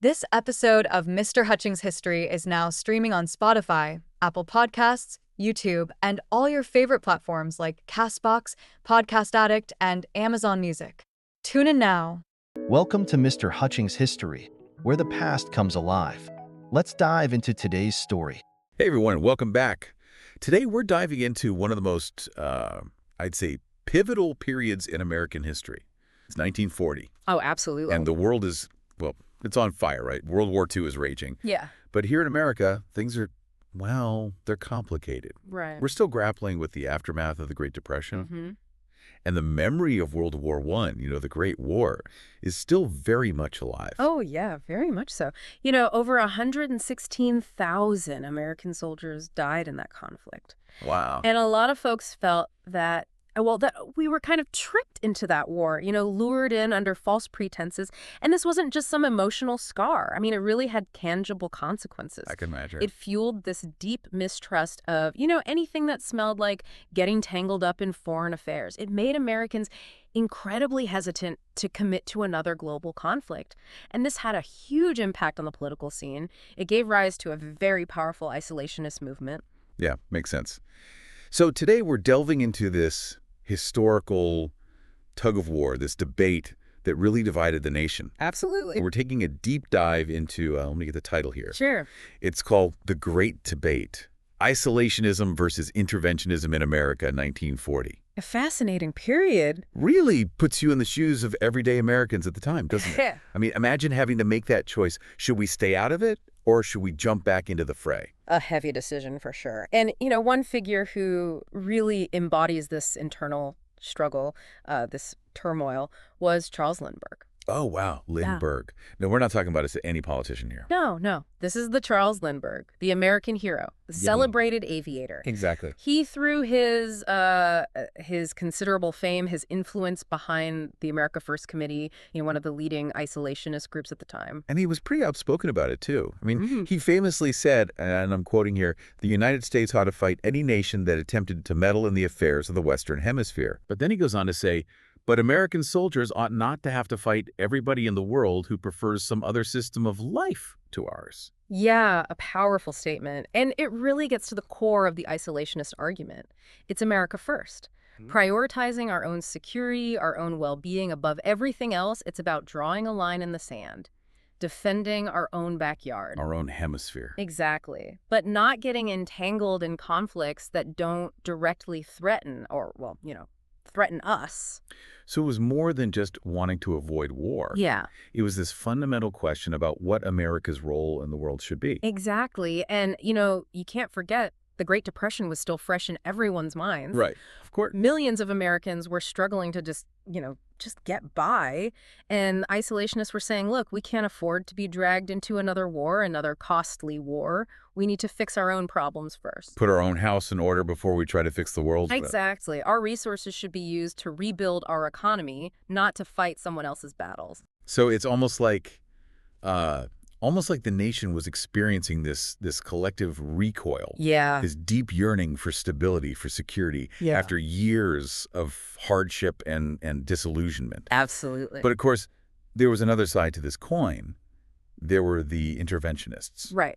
This episode of Mr. Hutchings History is now streaming on Spotify, Apple Podcasts, YouTube, and all your favorite platforms like Castbox, Podcast Addict, and Amazon Music. Tune in now. Welcome to Mr. Hutchings History, where the past comes alive. Let's dive into today's story. Hey everyone, welcome back. Today we're diving into one of the most, I'd say, pivotal periods in American history. It's 1940. Oh, absolutely. And the world is, well, it's on fire, right? World War II is raging. Yeah. But here in America, things are, well, they're complicated. Right. We're still grappling with the aftermath of the Great Depression. Mm-hmm. And the memory of World War I, the Great War, is still very much alive. Oh, yeah, very much so. Over 116,000 American soldiers died in that conflict. Wow. And a lot of folks felt that we were kind of tricked into that war, lured in under false pretenses. And this wasn't just some emotional scar. I mean, it really had tangible consequences. I can imagine. It fueled this deep mistrust of, anything that smelled like getting tangled up in foreign affairs. It made Americans incredibly hesitant to commit to another global conflict. And this had a huge impact on the political scene. It gave rise to a very powerful isolationist movement. Yeah, makes sense. So today we're delving into this historical tug of war, this debate that really divided the nation. Absolutely. We're taking a deep dive into, let me get the title here. Sure. It's called The Great Debate, Isolationism versus Interventionism in America, 1940. A fascinating period. Really puts you in the shoes of everyday Americans at the time, doesn't it? I mean, imagine having to make that choice. Should we stay out of it or should we jump back into the fray? A heavy decision for sure. And, one figure who really embodies this internal struggle, this turmoil, was Charles Lindbergh. Oh, wow. Lindbergh. Yeah. No, we're not talking about any politician here. No. This is the Charles Lindbergh, the American hero, the celebrated aviator. Exactly. He threw his considerable fame, his influence behind the America First Committee, one of the leading isolationist groups at the time. And he was pretty outspoken about it, too. I mean, he famously said, and I'm quoting here, the United States ought to fight any nation that attempted to meddle in the affairs of the Western Hemisphere. But then he goes on to say, but American soldiers ought not to have to fight everybody in the world who prefers some other system of life to ours. Yeah, a powerful statement. And it really gets to the core of the isolationist argument. It's America first. Prioritizing our own security, our own well-being above everything else. It's about drawing a line in the sand, defending our own backyard. Our own hemisphere. Exactly. But not getting entangled in conflicts that don't directly threaten threaten us. So it was more than just wanting to avoid war. Yeah. It was this fundamental question about what America's role in the world should be. Exactly. And, you can't forget the Great Depression was still fresh in everyone's minds. Right. Of course. Millions of Americans were struggling to just get by. And isolationists were saying, look, we can't afford to be dragged into another war, another costly war. We need to fix our own problems first. Put our own house in order before we try to fix the world. Exactly. Our resources should be used to rebuild our economy, not to fight someone else's battles. So it's almost like the nation was experiencing this collective recoil. Yeah. This deep yearning for stability, for security, after years of hardship and disillusionment. Absolutely. But of course, there was another side to this coin. There were the interventionists. Right.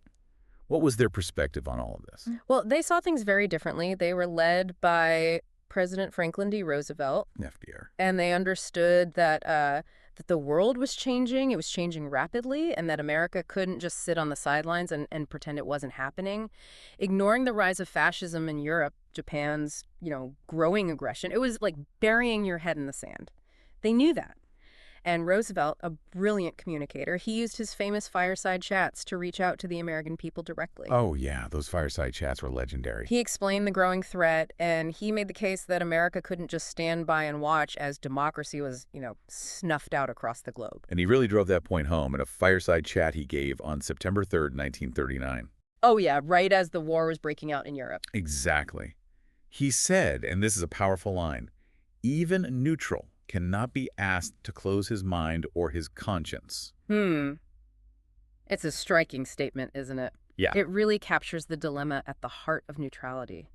What was their perspective on all of this? Well, they saw things very differently. They were led by President Franklin D. Roosevelt. FDR. And they understood that the world was changing, it was changing rapidly, and that America couldn't just sit on the sidelines and pretend it wasn't happening. Ignoring the rise of fascism in Europe, Japan's, growing aggression, it was like burying your head in the sand. They knew that. And Roosevelt, a brilliant communicator, he used his famous fireside chats to reach out to the American people directly. Oh, yeah. Those fireside chats were legendary. He explained the growing threat, and he made the case that America couldn't just stand by and watch as democracy was, snuffed out across the globe. And he really drove that point home in a fireside chat he gave on September 3rd, 1939. Oh, yeah, right as the war was breaking out in Europe. Exactly. He said, and this is a powerful line, even neutral cannot be asked to close his mind or his conscience. It's a striking statement, isn't it? Yeah. It really captures the dilemma at the heart of neutrality.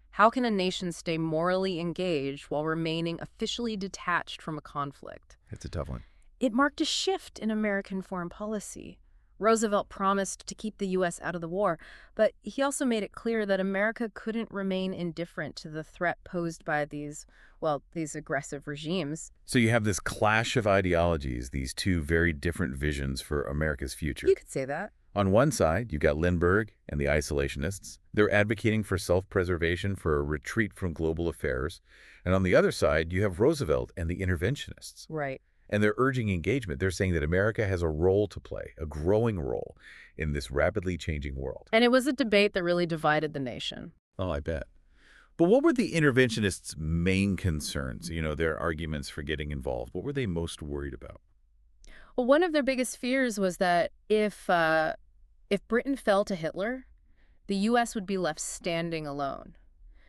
How can a nation stay morally engaged while remaining officially detached from a conflict? It's a tough one. It marked a shift in American foreign policy. Roosevelt promised to keep the U.S. out of the war, but he also made it clear that America couldn't remain indifferent to the threat posed by these aggressive regimes. So you have this clash of ideologies, these two very different visions for America's future. You could say that. On one side, you've got Lindbergh and the isolationists. They're advocating for self-preservation, for a retreat from global affairs. And on the other side, you have Roosevelt and the interventionists. Right. And they're urging engagement. They're saying that America has a role to play, a growing role in this rapidly changing world. And it was a debate that really divided the nation. Oh, I bet. But what were the interventionists' main concerns, their arguments for getting involved? What were they most worried about? Well, one of their biggest fears was that if Britain fell to Hitler, the U.S. would be left standing alone,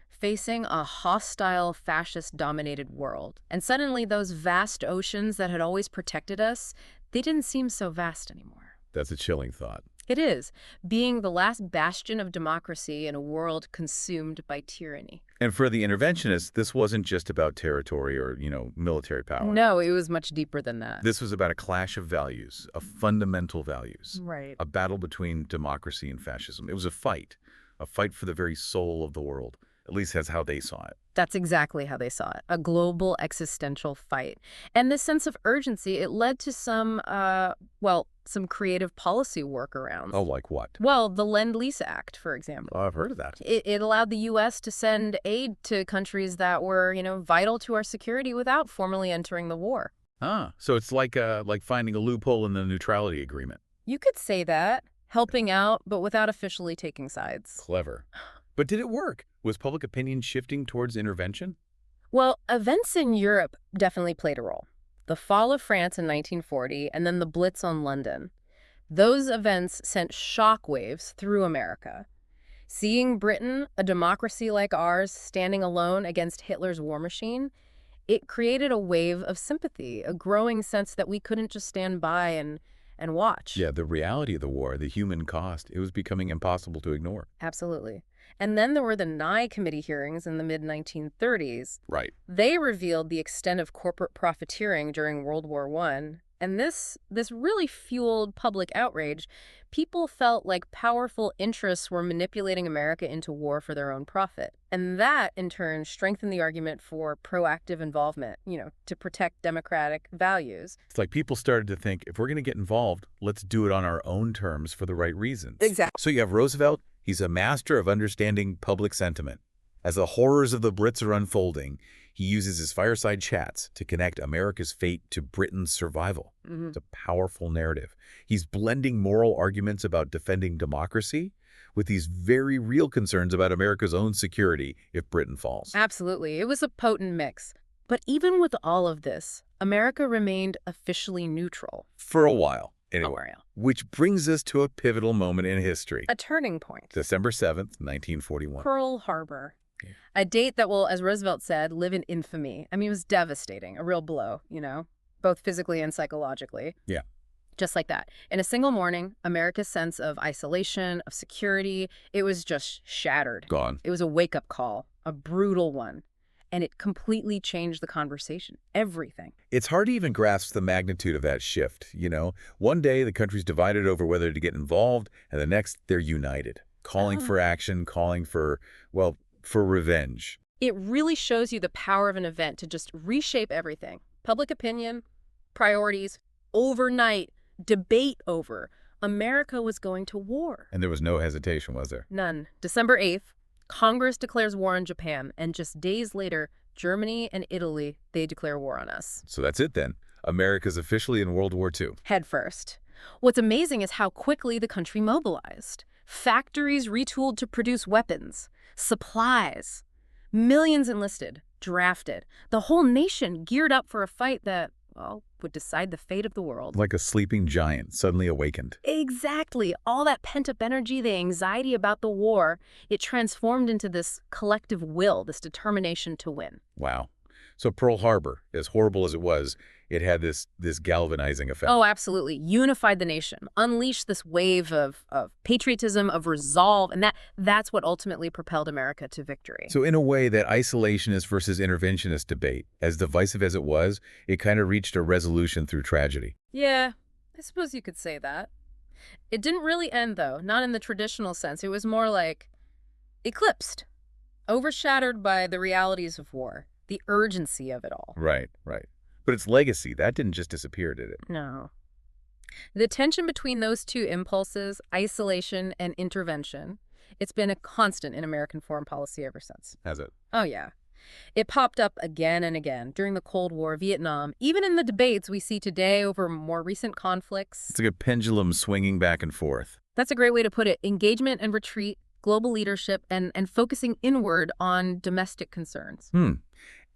facing a hostile, fascist-dominated world. And suddenly those vast oceans that had always protected us, they didn't seem so vast anymore. That's a chilling thought. It is, being the last bastion of democracy in a world consumed by tyranny. And for the interventionists, this wasn't just about territory or, military power. No, it was much deeper than that. This was about a clash of values, of fundamental values. Right. A battle between democracy and fascism. It was a fight for the very soul of the world. At least that's how they saw it. That's exactly how they saw it, a global existential fight. And this sense of urgency, it led to some creative policy workarounds. Oh, like what? Well, the Lend-Lease Act, for example. Oh, I've heard of that. It allowed the U.S. to send aid to countries that were, vital to our security without formally entering the war. Ah, so it's like finding a loophole in the Neutrality Agreement. You could say that, helping out, but without officially taking sides. Clever. But did it work? Was public opinion shifting towards intervention? Well, events in Europe definitely played a role. The fall of France in 1940 and then the Blitz on London. Those events sent shockwaves through America. Seeing Britain, a democracy like ours, standing alone against Hitler's war machine, it created a wave of sympathy, a growing sense that we couldn't just stand by and watch. Yeah, the reality of the war, the human cost, it was becoming impossible to ignore. Absolutely. And then there were the Nye Committee hearings in the mid-1930s. Right. They revealed the extent of corporate profiteering during World War I. And this really fueled public outrage. People felt like powerful interests were manipulating America into war for their own profit. And that, in turn, strengthened the argument for proactive involvement, to protect democratic values. It's like people started to think, if we're going to get involved, let's do it on our own terms for the right reasons. Exactly. So you have Roosevelt. He's a master of understanding public sentiment. As the horrors of the Blitz are unfolding, he uses his fireside chats to connect America's fate to Britain's survival. Mm-hmm. It's a powerful narrative. He's blending moral arguments about defending democracy with these very real concerns about America's own security if Britain falls. Absolutely. It was a potent mix. But even with all of this, America remained officially neutral. For a while. Anyway, Oh, which brings us to a pivotal moment in history. a turning point. December 7th, 1941. Pearl Harbor. Yeah. A date that will, as Roosevelt said, live in infamy. I mean, it was devastating, a real blow, both physically and psychologically. Yeah. Just like that. In a single morning, America's sense of isolation, of security, it was just shattered. Gone. It was a wake-up call, a brutal one. And it completely changed the conversation. Everything. It's hard to even grasp the magnitude of that shift, One day, the country's divided over whether to get involved, and the next, they're united, calling for action, calling for revenge. It really shows you the power of an event to just reshape everything. Public opinion, priorities, overnight, debate over. America was going to war. And there was no hesitation, was there? None. December 8th, Congress declares war on Japan, and just days later, Germany and Italy, they declare war on us. So that's it then. America's officially in World War II. Head first. What's amazing is how quickly the country mobilized. Factories retooled to produce weapons, supplies, millions enlisted, drafted. The whole nation geared up for a fight that, would decide the fate of the world. Like a sleeping giant suddenly awakened. Exactly. All that pent-up energy, the anxiety about the war, it transformed into this collective will, this determination to win. Wow. So Pearl Harbor, as horrible as it was, it had this galvanizing effect. Oh, absolutely. Unified the nation, unleashed this wave of patriotism, of resolve, and that's what ultimately propelled America to victory. So in a way, that isolationist versus interventionist debate, as divisive as it was, it kind of reached a resolution through tragedy. Yeah, I suppose you could say that. It didn't really end, though, not in the traditional sense. It was more like eclipsed, overshadowed by the realities of war, the urgency of it all. Right, right. But its legacy, that didn't just disappear, did it? No. The tension between those two impulses, isolation and intervention, it's been a constant in American foreign policy ever since. Has it? Oh, yeah. It popped up again and again during the Cold War, Vietnam, even in the debates we see today over more recent conflicts. It's like a pendulum swinging back and forth. That's a great way to put it. Engagement and retreat, global leadership, and focusing inward on domestic concerns.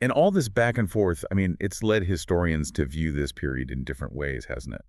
And all this back and forth, I mean, it's led historians to view this period in different ways, hasn't it?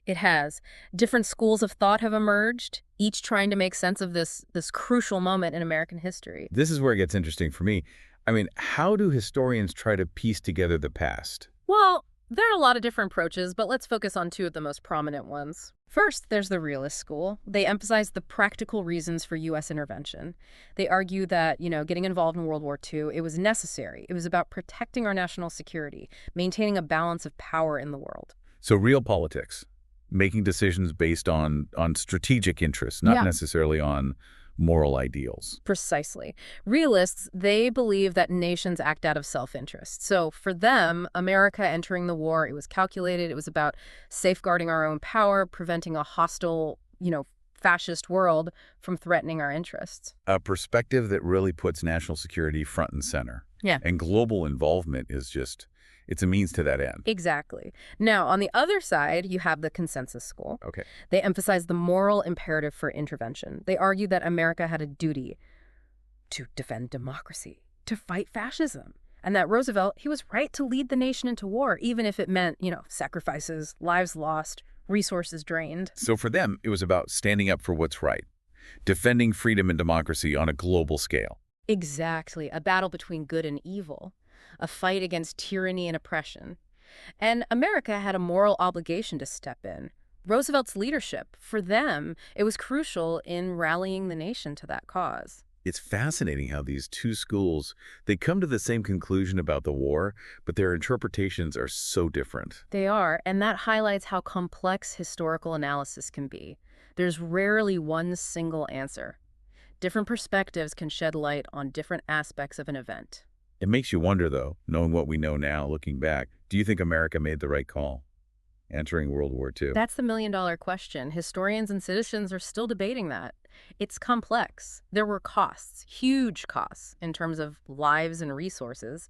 It has. Different schools of thought have emerged, each trying to make sense of this crucial moment in American history. This is where it gets interesting for me. I mean, how do historians try to piece together the past? Well, there are a lot of different approaches, but let's focus on two of the most prominent ones. First, there's the Realist school. They emphasize the practical reasons for U.S. intervention. They argue that, getting involved in World War II, it was necessary. It was about protecting our national security, maintaining a balance of power in the world. So real politics, making decisions based on strategic interests, not necessarily on moral ideals. Precisely. Realists, they believe that nations act out of self-interest. So for them, America entering the war, it was calculated. It was about safeguarding our own power, preventing a hostile, fascist world from threatening our interests. A perspective that really puts national security front and center. Yeah. And global involvement is just, it's a means to that end. Exactly. Now, on the other side, you have the consensus school. Okay. They emphasize the moral imperative for intervention. They argue that America had a duty to defend democracy, to fight fascism, and that Roosevelt, he was right to lead the nation into war, even if it meant, sacrifices, lives lost, resources drained. So for them, it was about standing up for what's right, defending freedom and democracy on a global scale. Exactly. A battle between good and evil. A fight against tyranny and oppression. And America had a moral obligation to step in. Roosevelt's leadership, for them, it was crucial in rallying the nation to that cause. It's fascinating how these two schools, they come to the same conclusion about the war, but their interpretations are so different. They are, and that highlights how complex historical analysis can be. There's rarely one single answer. Different perspectives can shed light on different aspects of an event. It makes you wonder, though, knowing what we know now, looking back, do you think America made the right call entering World War II? That's the million-dollar question. Historians and citizens are still debating that. It's complex. There were costs, huge costs, in terms of lives and resources.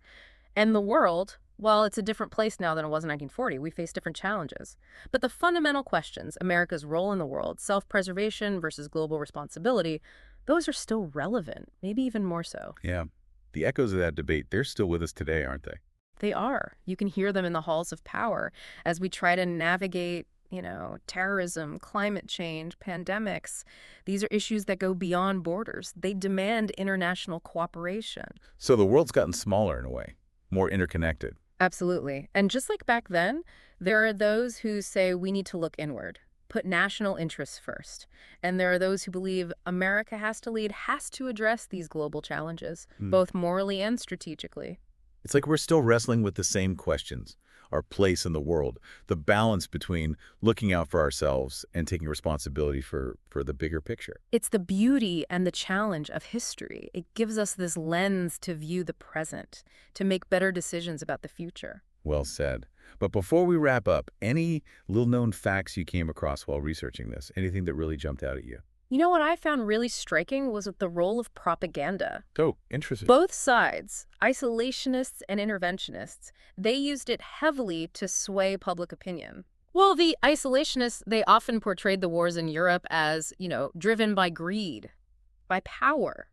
And the world, well, it's a different place now than it was in 1940. We face different challenges. But the fundamental questions, America's role in the world, self-preservation versus global responsibility, those are still relevant, maybe even more so. Yeah. The echoes of that debate, they're still with us today, aren't they? They are. You can hear them in the halls of power as we try to navigate, terrorism, climate change, pandemics. These are issues that go beyond borders. They demand international cooperation. So the world's gotten smaller in a way, more interconnected. Absolutely. And just like back then, there are those who say we need to look inward, put national interests first. And there are those who believe America has to lead, has to address these global challenges, both morally and strategically. It's like we're still wrestling with the same questions, our place in the world, the balance between looking out for ourselves and taking responsibility for the bigger picture. It's the beauty and the challenge of history. It gives us this lens to view the present, to make better decisions about the future. Well said. But before we wrap up, any little-known facts you came across while researching this? Anything that really jumped out at you? What I found really striking was the role of propaganda. Oh, interesting. Both sides, isolationists and interventionists, they used it heavily to sway public opinion. Well, the isolationists, they often portrayed the wars in Europe as, driven by greed, by power.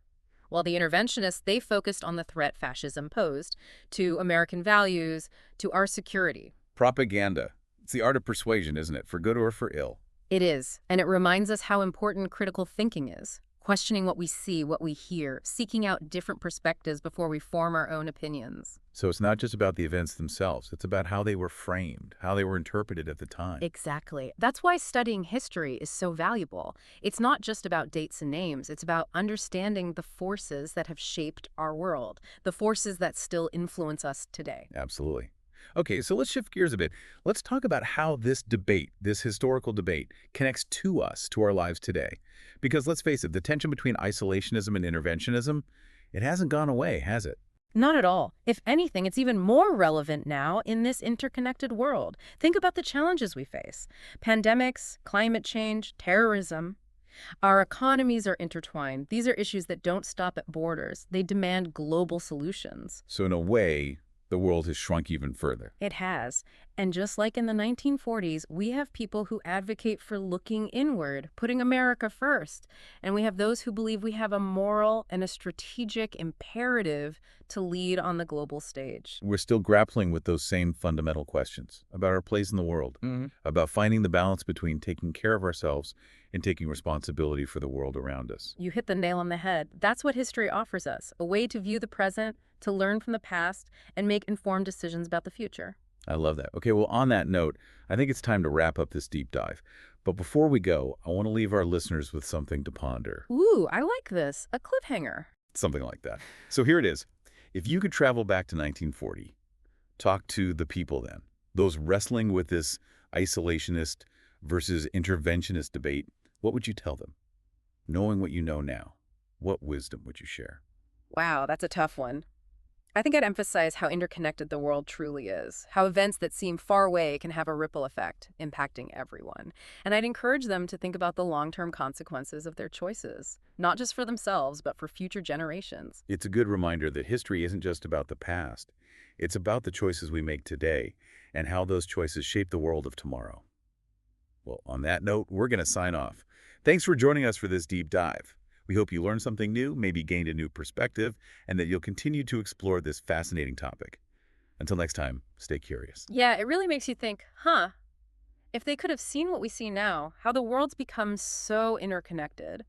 While the interventionists, they focused on the threat fascism posed to American values, to our security. Propaganda. It's the art of persuasion, isn't it? For good or for ill. It is, and it reminds us how important critical thinking is. questioning what we see, what we hear, seeking out different perspectives before we form our own opinions. So it's not just about the events themselves. It's about how they were framed, how they were interpreted at the time. Exactly. That's why studying history is so valuable. It's not just about dates and names. It's about understanding the forces that have shaped our world, the forces that still influence us today. Absolutely. Okay, so let's shift gears a bit. Let's talk about how this debate, this historical debate, connects to us, to our lives today. Because let's face it, the tension between isolationism and interventionism, it hasn't gone away, has it? Not at all. If anything, it's even more relevant now in this interconnected world. Think about the challenges we face. Pandemics, climate change, terrorism. Our economies are intertwined. These are issues that don't stop at borders. They demand global solutions. So in a way, the world has shrunk even further. It has. And just like in the 1940s, we have people who advocate for looking inward, putting America first. And we have those who believe we have a moral and a strategic imperative to lead on the global stage. We're still grappling with those same fundamental questions about our place in the world, about finding the balance between taking care of ourselves and taking responsibility for the world around us. You hit the nail on the head. That's what history offers us, a way to view the present, to learn from the past, and make informed decisions about the future. I love that. Okay, well, on that note, I think it's time to wrap up this deep dive. But before we go, I want to leave our listeners with something to ponder. Ooh, I like this. A cliffhanger. Something like that. So here it is. If you could travel back to 1940, talk to the people then, those wrestling with this isolationist versus interventionist debate, what would you tell them? Knowing what you know now, what wisdom would you share? Wow, that's a tough one. I think I'd emphasize how interconnected the world truly is, how events that seem far away can have a ripple effect, impacting everyone. And I'd encourage them to think about the long-term consequences of their choices, not just for themselves, but for future generations. It's a good reminder that history isn't just about the past. It's about the choices we make today and how those choices shape the world of tomorrow. Well, on that note, we're going to sign off. Thanks for joining us for this deep dive. We hope you learned something new, maybe gained a new perspective, and that you'll continue to explore this fascinating topic. Until next time, stay curious. Yeah, it really makes you think, if they could have seen what we see now, how the world's become so interconnected,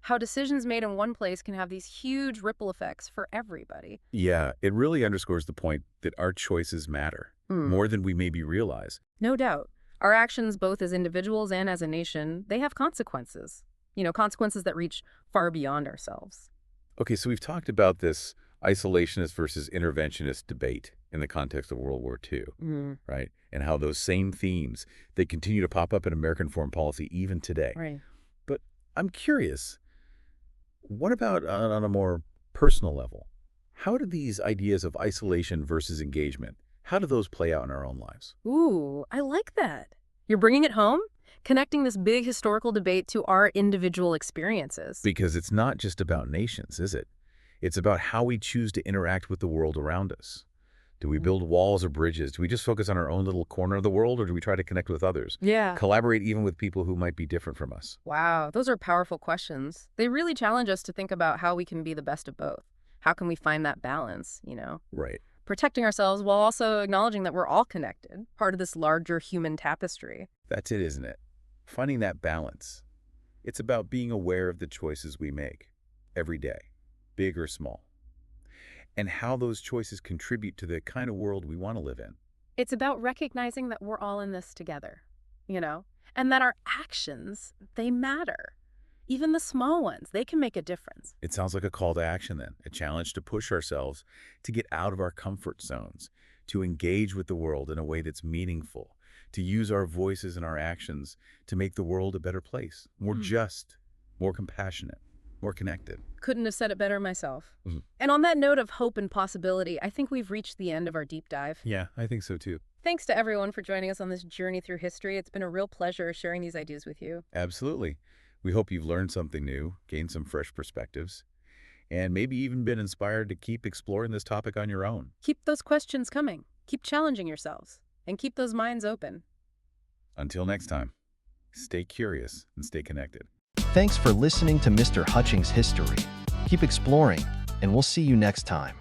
how decisions made in one place can have these huge ripple effects for everybody. Yeah, it really underscores the point that our choices matter, more than we maybe realize. No doubt. Our actions, both as individuals and as a nation, they have consequences. Consequences that reach far beyond ourselves. Okay, so we've talked about this isolationist versus interventionist debate in the context of World War II, right? And how those same themes, they continue to pop up in American foreign policy even today. Right. But I'm curious, what about on a more personal level? How do these ideas of isolation versus engagement, how do those play out in our own lives? Ooh, I like that. You're bringing it home? Connecting this big historical debate to our individual experiences. Because it's not just about nations, is it? It's about how we choose to interact with the world around us. Do we build walls or bridges? Do we just focus on our own little corner of the world, or do we try to connect with others? Yeah. Collaborate even with people who might be different from us? Wow, those are powerful questions. They really challenge us to think about how we can be the best of both. How can we find that balance, Right. Protecting ourselves while also acknowledging that we're all connected, part of this larger human tapestry. That's it, isn't it? Finding that balance. It's about being aware of the choices we make every day, big or small, and how those choices contribute to the kind of world we want to live in. It's about recognizing that we're all in this together, and that our actions, they matter. Even the small ones, they can make a difference. It sounds like a call to action then, a challenge to push ourselves, to get out of our comfort zones, to engage with the world in a way that's meaningful, to use our voices and our actions to make the world a better place, more just, more compassionate, more connected. Couldn't have said it better myself. And on that note of hope and possibility, I think we've reached the end of our deep dive. Yeah, I think so too. Thanks to everyone for joining us on this journey through history. It's been a real pleasure sharing these ideas with you. Absolutely. We hope you've learned something new, gained some fresh perspectives, and maybe even been inspired to keep exploring this topic on your own. Keep those questions coming. Keep challenging yourselves. And keep those minds open. Until next time, stay curious and stay connected. Thanks for listening to Mr. Hutchings History. Keep exploring, and we'll see you next time.